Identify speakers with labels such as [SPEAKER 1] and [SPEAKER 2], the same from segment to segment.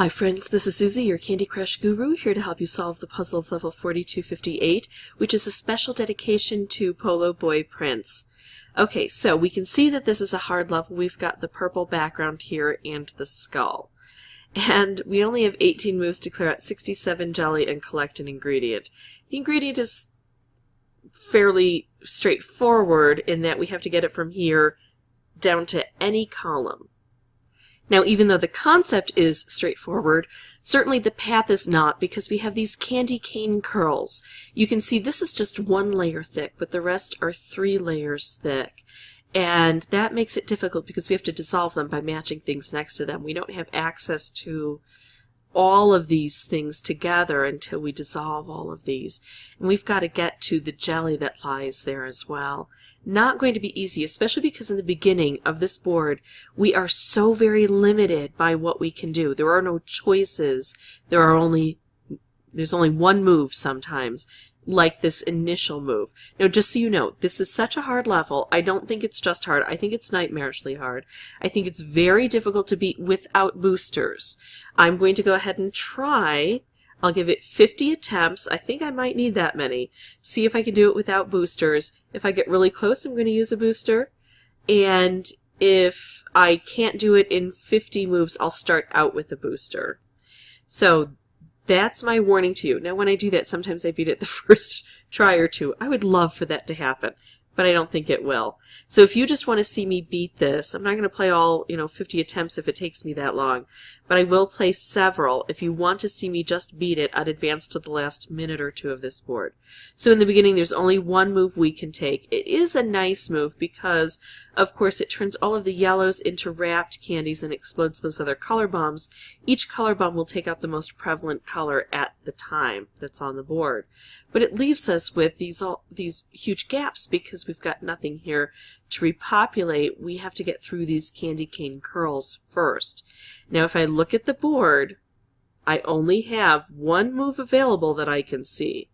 [SPEAKER 1] Hi friends, this is Susie, your Candy Crush guru, here to help you solve the puzzle of level 4258, which is a special dedication to Polo Boy Prince. Okay, so we can see that this is a hard level. We've got the purple background here and the skull. And we only have 18 moves to clear out 67 jelly and collect an ingredient. The ingredient is fairly straightforward in that we have to get it from here down to any column. Now, even though the concept is straightforward, certainly the path is not, because we have these candy cane curls. You can see this is just 1 layer thick, but the rest are 3 layers thick. And that makes it difficult because we have to dissolve them by matching things next to them. We don't have access to all of these things together until we dissolve all of these. And we've got to get to the jelly that lies there as well. Not going to be easy, especially because in the beginning of this board, we are so very limited by what we can do. There are no choices. There's only one move sometimes, like this initial move. Now, just so you know, this is such a hard level. I don't think it's just hard. I think it's nightmarishly hard. I think it's very difficult to beat without boosters. I'm going to go ahead and try. I'll give it 50 attempts. I think I might need that many. See if I can do it without boosters. If I get really close, I'm going to use a booster. And if I can't do it in 50 moves, I'll start out with a booster. So that's my warning to you. Now, when I do that, sometimes I beat it the first try or two. I would love for that to happen, but I don't think it will. So if you just want to see me beat this, I'm not going to play all 50 attempts if it takes me that long, but I will play several. If you want to see me just beat it, I'd advance to the last minute or two of this board. So in the beginning, there's only one move we can take. It is a nice move because, of course, it turns all of the yellows into wrapped candies and explodes those other color bombs. Each color bomb will take out the most prevalent color at the time that's on the board. But it leaves us with these huge gaps because we've got nothing here to repopulate. We have to get through these candy cane curls first. Now, if I look at the board, I only have one move available that I can see.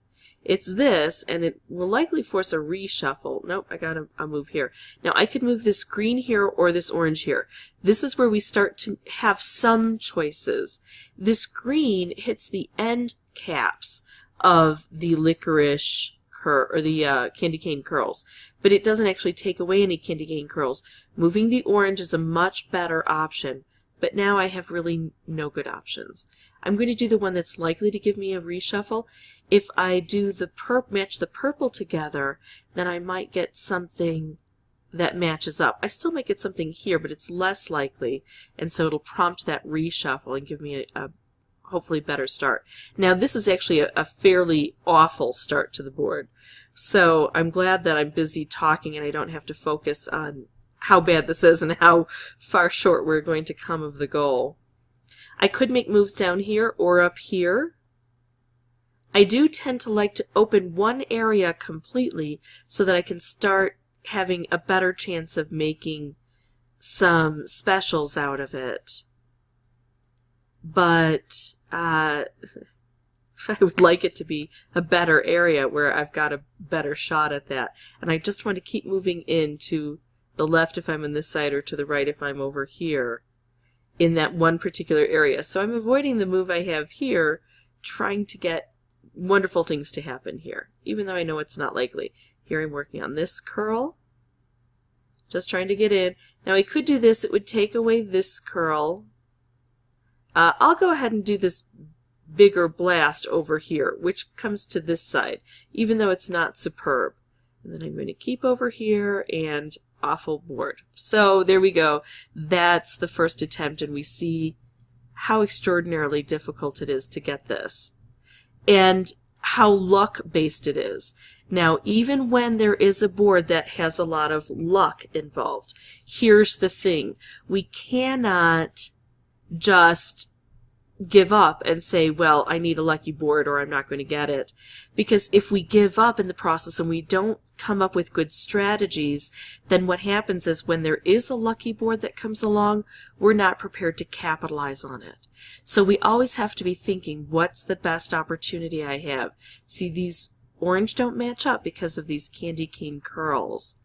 [SPEAKER 1] It's this, and it will likely force a reshuffle. Nope, I got a move here. Now, I could move this green here or this orange here. This is where we start to have some choices. This green hits the end caps of the licorice or the candy cane curls, but it doesn't actually take away any candy cane curls. Moving the orange is a much better option, but now I have really no good options. I'm going to do the one that's likely to give me a reshuffle. If I do match the purple together, then I might get something that matches up. I still might get something here, but it's less likely, and so it'll prompt that reshuffle and give me a hopefully better start. Now, this is actually a fairly awful start to the board, so I'm glad that I'm busy talking and I don't have to focus on how bad this is and how far short we're going to come of the goal. I could make moves down here or up here. I do tend to like to open one area completely so that I can start having a better chance of making some specials out of it. But I would like it to be a better area where I've got a better shot at that. And I just want to keep moving in to the left if I'm on this side or to the right if I'm over here in that one particular area. So I'm avoiding the move I have here, trying to get wonderful things to happen here, even though I know it's not likely. Here I'm working on this curl, just trying to get in. Now I could do this. It would take away this curl. I'll go ahead and do this bigger blast over here, which comes to this side, even though it's not superb. And then I'm going to keep over here and awful board. So there we go. That's the first attempt, and we see how extraordinarily difficult it is to get this, and how luck-based it is. Now, even when there is a board that has a lot of luck involved, here's the thing. We cannot just give up and say, well, I need a lucky board or I'm not going to get it. Because if we give up in the process and we don't come up with good strategies, then what happens is when there is a lucky board that comes along, we're not prepared to capitalize on it. So we always have to be thinking, what's the best opportunity I have? See, these orange don't match up because of these candy cane curls.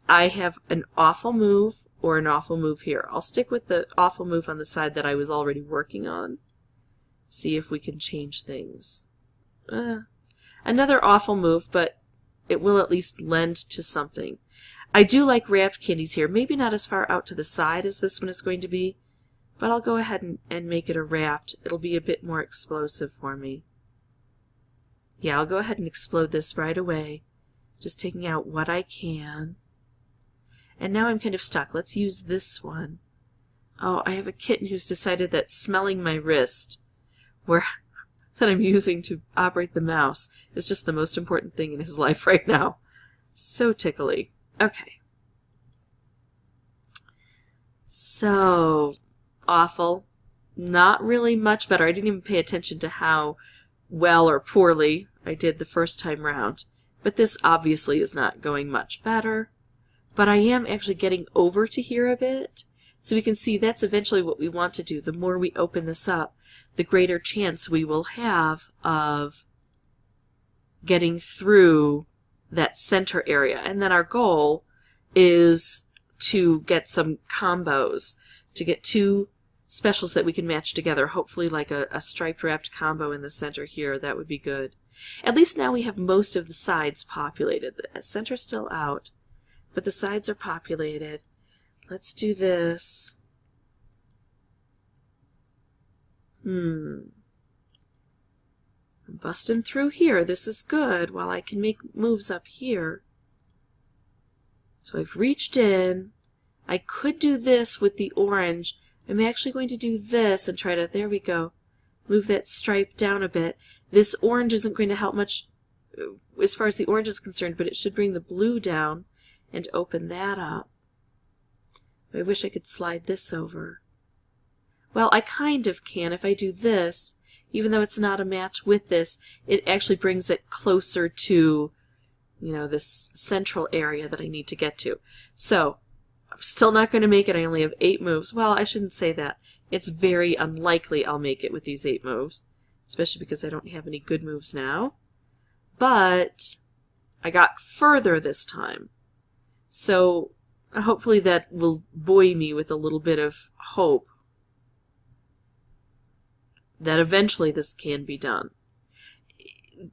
[SPEAKER 1] I have an awful move, or an awful move here. I'll stick with the awful move on the side that I was already working on. See if we can change things. Another awful move, but it will at least lend to something. I do like wrapped candies here. Maybe not as far out to the side as this one is going to be, but I'll go ahead and make it a wrapped. It'll be a bit more explosive for me. Yeah, I'll go ahead and explode this right away. Just taking out what I can. And now I'm kind of stuck. Let's use this one. Oh, I have a kitten who's decided that smelling my wrist, that I'm using to operate the mouse, is just the most important thing in his life right now. So tickly. Okay. So, awful. Not really much better. I didn't even pay attention to how well or poorly I did the first time round. But this obviously is not going much better. But I am actually getting over to here a bit. So we can see that's eventually what we want to do. The more we open this up, the greater chance we will have of getting through that center area. And then our goal is to get some combos, to get two specials that we can match together, hopefully like a striped wrapped combo in the center here. That would be good. At least now we have most of the sides populated. The center's still out, but the sides are populated. Let's do this. I'm busting through here. This is good, while I can make moves up here. So I've reached in. I could do this with the orange. I'm actually going to do this and try to, there we go, move that stripe down a bit. This orange isn't going to help much as far as the orange is concerned, but it should bring the blue down and open that up. I wish I could slide this over. Well, I kind of can. If I do this, even though it's not a match with this, it actually brings it closer to, this central area that I need to get to. So, I'm still not going to make it. I only have 8 moves. Well, I shouldn't say that. It's very unlikely I'll make it with these 8 moves, especially because I don't have any good moves now. But I got further this time. So, hopefully that will buoy me with a little bit of hope that eventually this can be done.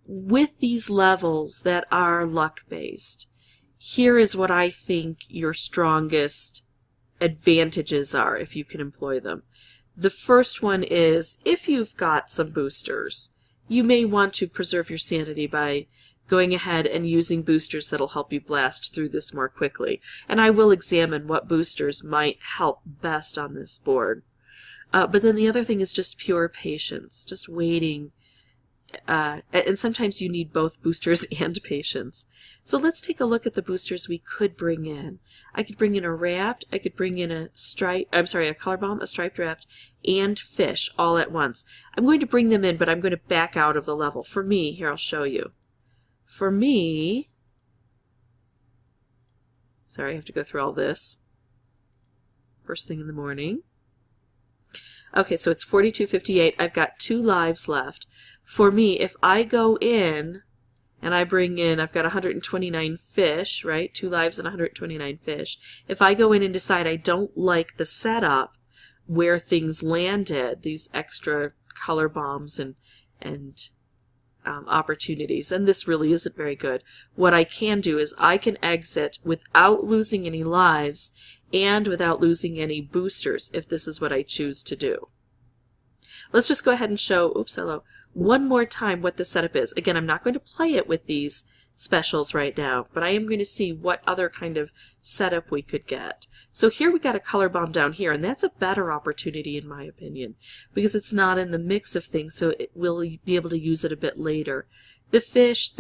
[SPEAKER 1] With these levels that are luck-based, here is what I think your strongest advantages are if you can employ them. The first one is, if you've got some boosters, you may want to preserve your sanity by going ahead and using boosters that'll help you blast through this more quickly. And I will examine what boosters might help best on this board. But then the other thing is just pure patience, just waiting. And sometimes you need both boosters and patience. So let's take a look at the boosters we could bring in. I could bring in a wrapped, I could bring in a color bomb, a striped wrapped, and fish all at once. I'm going to bring them in, but I'm going to back out of the level. For me, here I'll show you. For me, sorry, I have to go through all this first thing in the morning. Okay, so it's 42:58. I've got 2 lives left. For me, if I go in and I bring in, I've got 129 fish, right? 2 lives and 129 fish. If I go in and decide I don't like the setup where things landed, these extra color bombs and opportunities, and this really isn't very good, what I can do is I can exit without losing any lives and without losing any boosters if this is what I choose to do. Let's just go ahead and show, one more time what the setup is. Again, I'm not going to play it with these specials right now, but I am going to see what other kind of setup we could get. So here we got a color bomb down here, and that's a better opportunity in my opinion, because it's not in the mix of things, so we'll be able to use it a bit later. The fish,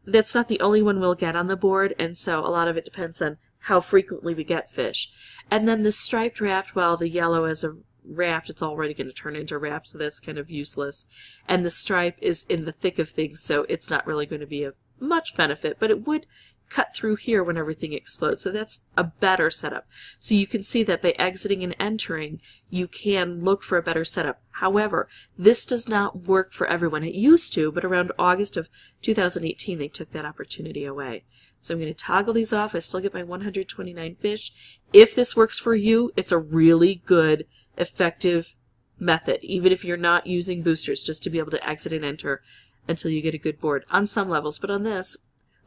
[SPEAKER 1] that's not the only one we'll get on the board, and so a lot of it depends on how frequently we get fish. And then the striped wrapped, well, the yellow as a wrapped, it's already going to turn into wrapped, so that's kind of useless. And the stripe is in the thick of things, so it's not really going to be of much benefit, but it would cut through here when everything explodes, so that's a better setup. So you can see that by exiting and entering, you can look for a better setup. However, this does not work for everyone. It used to, but around August of 2018, they took that opportunity away. So I'm going to toggle these off. I still get my 129 fish. If this works for you, it's a really good, effective method, even if you're not using boosters, just to be able to exit and enter until you get a good board on some levels. But on this,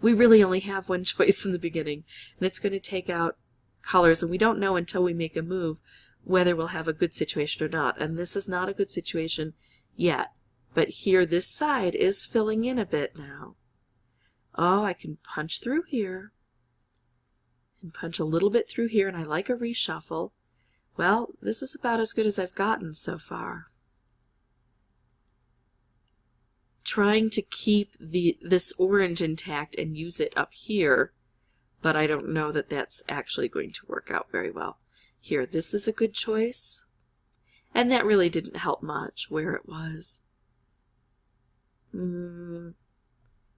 [SPEAKER 1] we really only have one choice in the beginning, and it's going to take out colors, and we don't know until we make a move whether we'll have a good situation or not. And this is not a good situation yet. But here, this side is filling in a bit now. Oh, I can punch through here and punch a little bit through here, and I like a reshuffle. Well, this is about as good as I've gotten so far. Trying to keep this orange intact and use it up here, but I don't know that that's actually going to work out very well. Here, this is a good choice, and that really didn't help much where it was.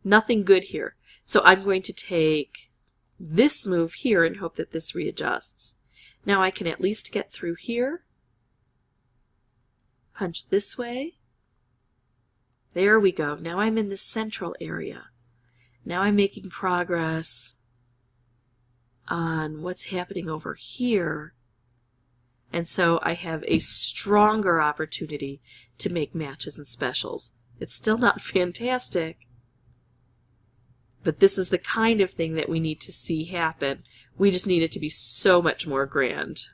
[SPEAKER 1] Nothing good here. So I'm going to take this move here and hope that this readjusts. Now I can at least get through here. Punch this way. There we go. Now I'm in the central area. Now I'm making progress on what's happening over here. And so I have a stronger opportunity to make matches and specials. It's still not fantastic, but this is the kind of thing that we need to see happen. We just need it to be so much more grand.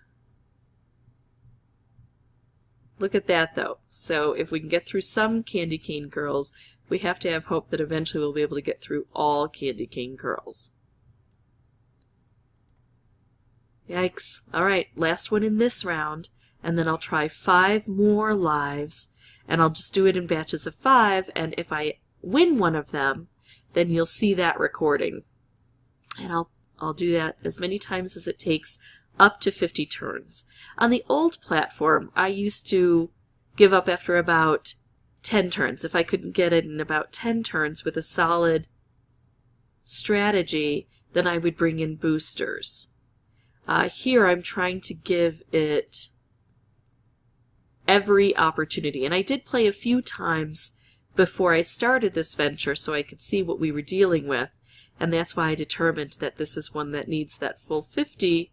[SPEAKER 1] Look at that, though. So if we can get through some candy cane girls, we have to have hope that eventually we'll be able to get through all candy cane girls. Yikes. All right, last one in this round, and then I'll try 5 more lives, and I'll just do it in batches of 5, and if I win one of them, then you'll see that recording. And I'll do that as many times as it takes, up to 50 turns. On the old platform, I used to give up after about 10 turns. If I couldn't get it in about 10 turns with a solid strategy, then I would bring in boosters. Here I'm trying to give it every opportunity. And I did play a few times before I started this venture so I could see what we were dealing with. And that's why I determined that this is one that needs that full 50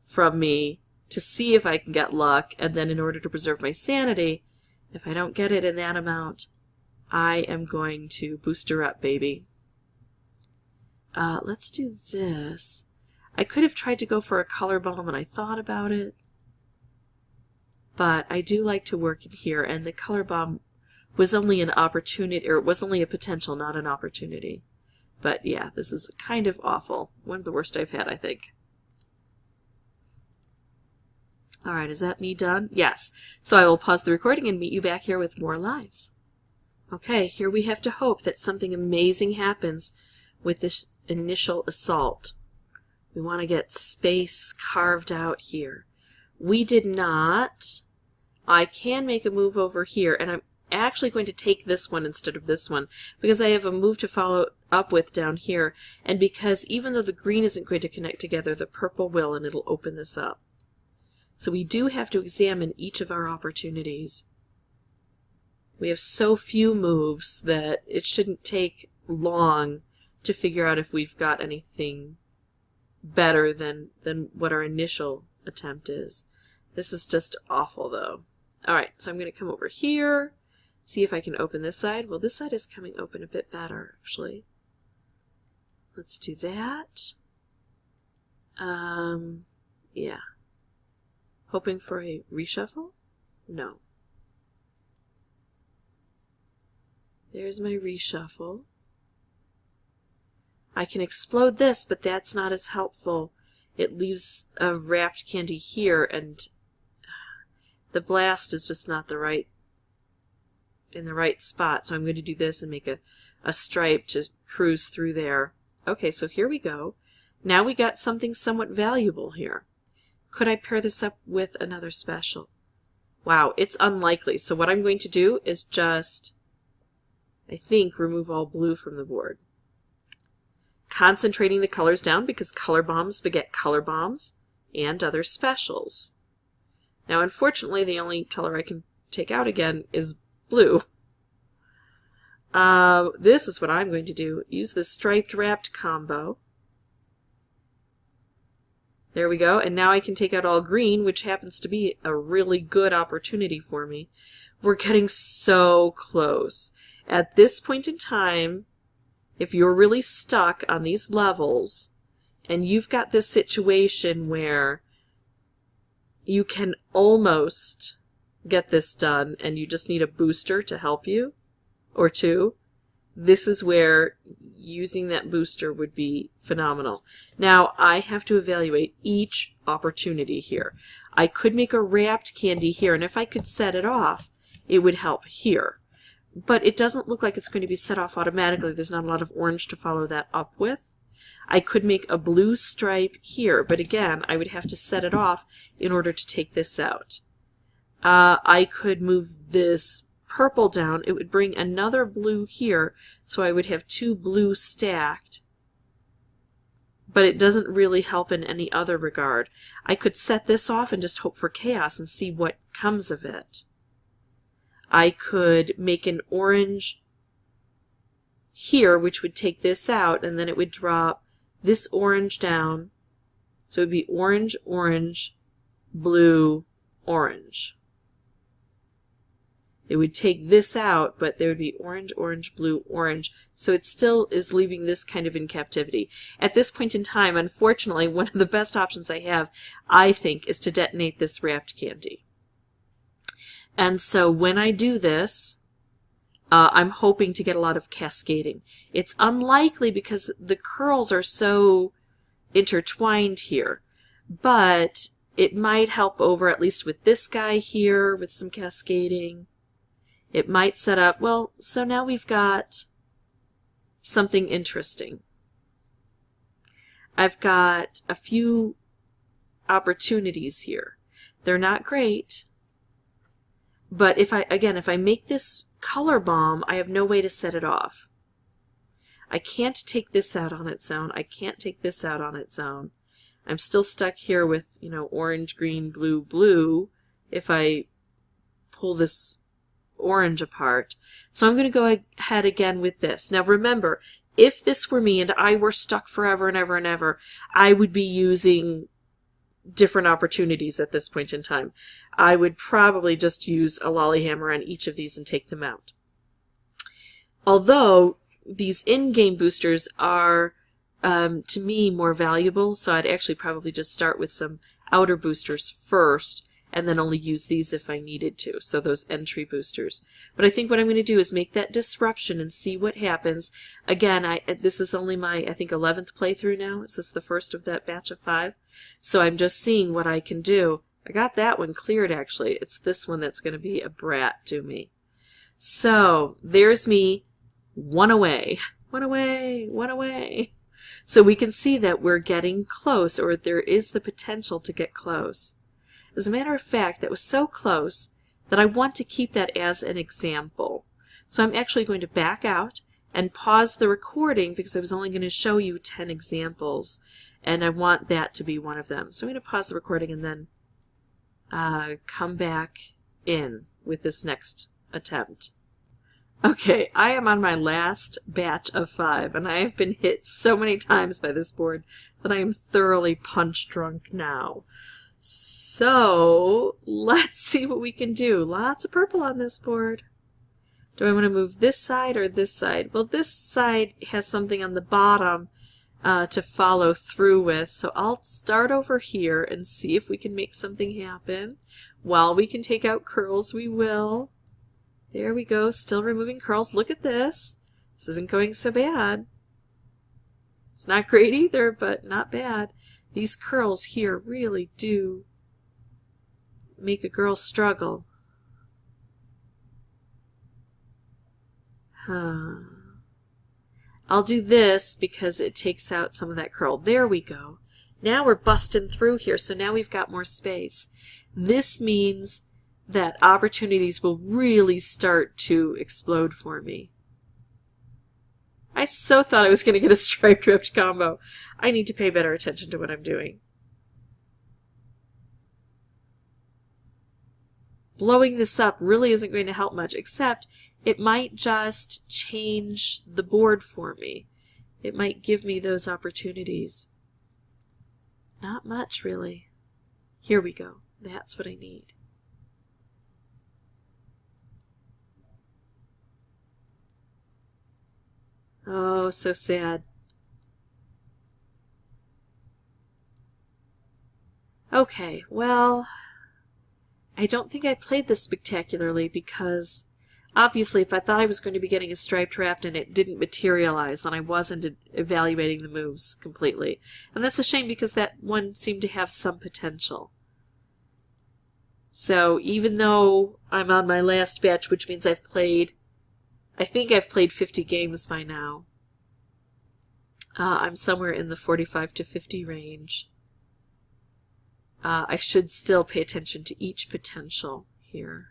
[SPEAKER 1] from me to see if I can get luck. And then in order to preserve my sanity, if I don't get it in that amount, I am going to booster up, baby. Let's do this. I could have tried to go for a color bomb and I thought about it, but I do like to work in here, and the color bomb was only an opportunity, or it was only a potential, not an opportunity. But yeah, this is kind of awful. One of the worst I've had, I think. Alright, is that me done? Yes. So I will pause the recording and meet you back here with more lives. Okay, here we have to hope that something amazing happens with this initial assault. We want to get space carved out here. We did not. I can make a move over here, and I'm actually going to take this one instead of this one because I have a move to follow up with down here, and because even though the green isn't going to connect together, the purple will, and it'll open this up. So we do have to examine each of our opportunities. We have so few moves that it shouldn't take long to figure out if we've got anything better than what our initial attempt is. This is just awful, though. Alright, so I'm going to come over here, see if I can open this side. Well, this side is coming open a bit better, actually. Let's do that. Yeah. Hoping for a reshuffle? No. There's my reshuffle. I can explode this, but that's not as helpful. It leaves a wrapped candy here, and the blast is just not in the right spot. So I'm going to do this and make a stripe to cruise through there. Okay, so here we go. Now we got something somewhat valuable here. Could I pair this up with another special? Wow, it's unlikely. So what I'm going to do is just, I think, remove all blue from the board. Concentrating the colors down because color bombs beget color bombs and other specials. Now, unfortunately, the only color I can take out again is blue. This is what I'm going to do. Use the striped wrapped combo. There we go. And now I can take out all green, which happens to be a really good opportunity for me. We're getting so close. At this point in time, if you're really stuck on these levels, and you've got this situation where you can almost get this done and you just need a booster to help you, or two, this is where using that booster would be phenomenal. Now, I have to evaluate each opportunity here. I could make a wrapped candy here, and if I could set it off, it would help here. But it doesn't look like it's going to be set off automatically. There's not a lot of orange to follow that up with. I could make a blue stripe here, but again, I would have to set it off in order to take this out. I could move this purple down. It would bring another blue here, so I would have two blue stacked. But it doesn't really help in any other regard. I could set this off and just hope for chaos and see what comes of it. I could make an orange here, which would take this out, and then it would drop this orange down. So it would be orange, orange, blue, orange. It would take this out, but there would be orange, orange, blue, orange. So it still is leaving this kind of in captivity. At this point in time, unfortunately, one of the best options I have, I think, is to detonate this wrapped candy. And so when I do this, I'm hoping to get a lot of cascading. It's unlikely because the curls are so intertwined here, but it might help over at least with this guy here with some cascading. It might set up, well, so now we've got something interesting. I've got a few opportunities here. They're not great, but if I make this color bomb, I have no way to set it off. I can't take this out on its own. I can't take this out on its own. I'm still stuck here with, orange, green, blue, blue if I pull this orange apart. So I'm going to go ahead again with this. Now remember, if this were me and I were stuck forever and ever and ever, I would be using different opportunities at this point in time. I would probably just use a lollyhammer on each of these and take them out. Although these in-game boosters are, to me, more valuable, so I'd actually probably just start with some outer boosters first and then only use these if I needed to, so those entry boosters. But I think what I'm going to do is make that disruption and see what happens. Again, this is only my, I think, 11th playthrough now. Is this the first of that batch of 5? So I'm just seeing what I can do. I got that one cleared, actually. It's this one that's going to be a brat to me. So there's me, one away. One away, one away. So we can see that we're getting close, or there is the potential to get close. As a matter of fact, that was so close that I want to keep that as an example. So I'm actually going to back out and pause the recording because I was only going to show you 10 examples, and I want that to be one of them. So I'm going to pause the recording and then come back in with this next attempt. Okay, I am on my last batch of 5, and I have been hit so many times by this board that I am thoroughly punch drunk now. So let's see what we can do. Lots of purple on this board. Do I want to move this side or this side? Well, this side has something on the bottom to follow through with. So I'll start over here and see if we can make something happen. While we can take out curls, we will. There we go. Still removing curls. Look at this. This isn't going so bad. It's not great either, but not bad. These curls here really do make a girl struggle. I'll do this because it takes out some of that curl. There we go. Now we're busting through here, so now we've got more space. This means that opportunities will really start to explode for me. I so thought I was going to get a striped ripped combo. I need to pay better attention to what I'm doing. Blowing this up really isn't going to help much, except it might just change the board for me. It might give me those opportunities. Not much, really. Here we go. That's what I need. Oh, so sad. Okay, well, I don't think I played this spectacularly because obviously if I thought I was going to be getting a striped raft and it didn't materialize, then I wasn't evaluating the moves completely. And that's a shame because that one seemed to have some potential. So even though I'm on my last batch, which means I think I've played 50 games by now, I'm somewhere in the 45 to 50 range. I should still pay attention to each potential here.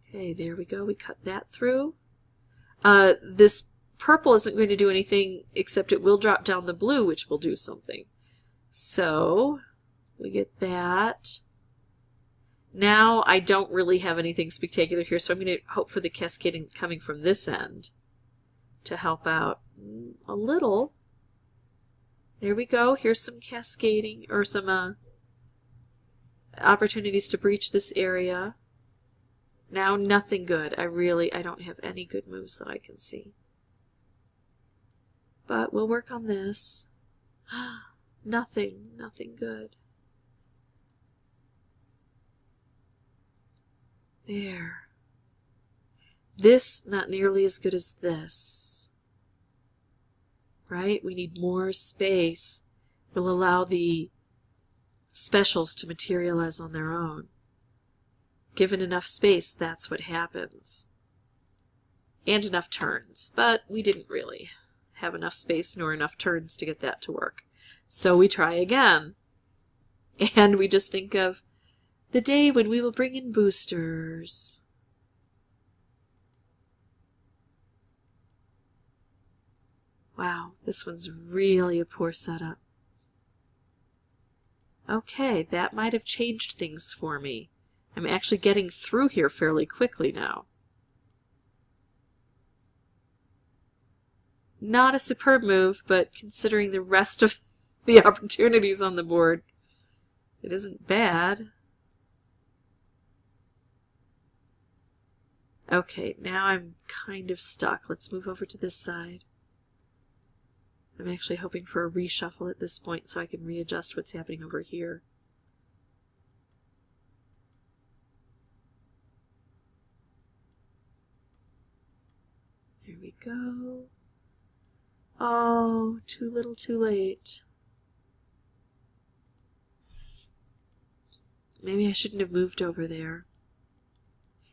[SPEAKER 1] Okay, there we go. We cut that through. This purple isn't going to do anything except it will drop down the blue, which will do something. So we get that. Now I don't really have anything spectacular here, so I'm going to hope for the cascading coming from this end to help out a little. There we go. Here's some cascading, or some opportunities to breach this area. Now nothing good. I don't have any good moves that I can see. But we'll work on this. Nothing good. There. This, not nearly as good as this. Right? We need more space. We'll allow the specials to materialize on their own. Given enough space, that's what happens. And enough turns. But we didn't really have enough space nor enough turns to get that to work. So we try again. And we just think of the day when we will bring in boosters. Wow, this one's really a poor setup. Okay, that might have changed things for me. I'm actually getting through here fairly quickly now. Not a superb move, but considering the rest of the opportunities on the board, it isn't bad. Okay, now I'm kind of stuck. Let's move over to this side. I'm actually hoping for a reshuffle at this point so I can readjust what's happening over here. There we go. Oh, too little too late. Maybe I shouldn't have moved over there.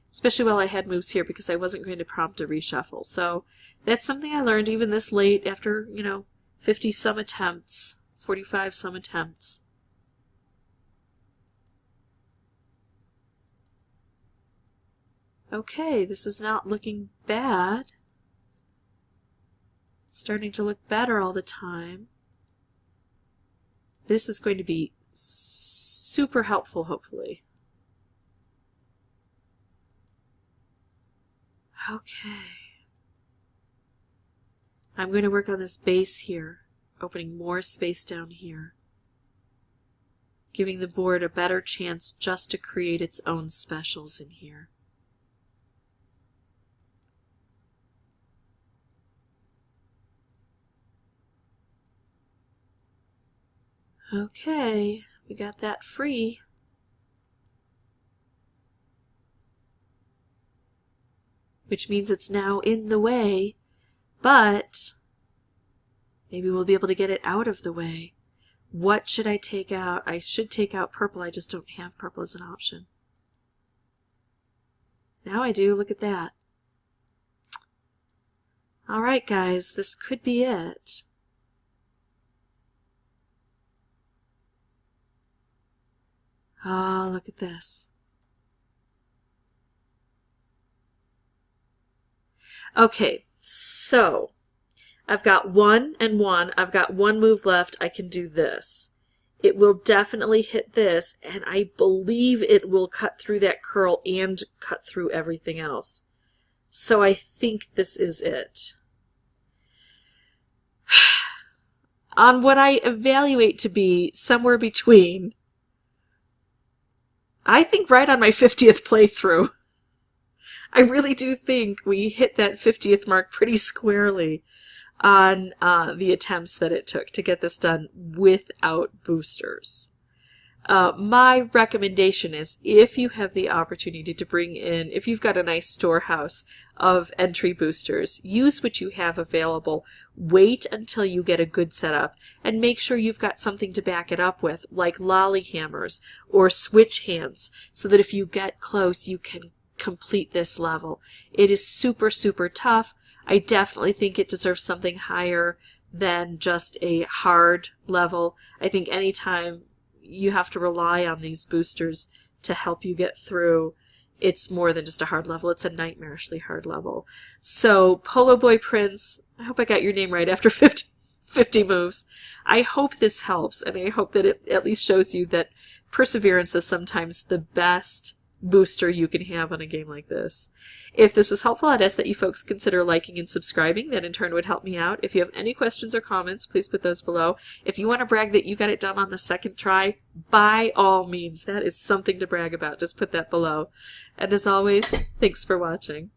[SPEAKER 1] Especially while I had moves here because I wasn't going to prompt a reshuffle. So that's something I learned even this late after, 50 some attempts, 45 some attempts. Okay, this is not looking bad. It's starting to look better all the time. This is going to be super helpful, hopefully. Okay. I'm going to work on this base here, opening more space down here, giving the board a better chance just to create its own specials in here. Okay, we got that free. Which means it's now in the way, but maybe we'll be able to get it out of the way. What should I take out? I should take out purple. I just don't have purple as an option. Now I do. Look at that. All right, guys, this could be it. Oh, look at this. Okay, so I've got 1 and 1. I've got one move left. I can do this. it will definitely hit this, and I believe it will cut through that curl and cut through everything else. So I think this is it. On what I evaluate to be somewhere between, I think right on my 50th playthrough. I really do think we hit that 50th mark pretty squarely on the attempts that it took to get this done without boosters. My recommendation is, if you have the opportunity to bring in, if you've got a nice storehouse of entry boosters, use what you have available. Wait until you get a good setup, and make sure you've got something to back it up with, like lolly hammers or switch hands, so that if you get close, you can complete this level. It is super, super tough. I definitely think it deserves something higher than just a hard level. I think anytime you have to rely on these boosters to help you get through, it's more than just a hard level. It's a nightmarishly hard level. So, Polo Boy Prince, I hope I got your name right after 50 moves. I hope this helps, and I hope that it at least shows you that perseverance is sometimes the best booster you can have on a game like this. If this was helpful, I'd ask that you folks consider liking and subscribing. That in turn would help me out. If you have any questions or comments, please put those below. If you want to brag that you got it done on the second try, by all means, that is something to brag about. Just put that below. And as always, thanks for watching.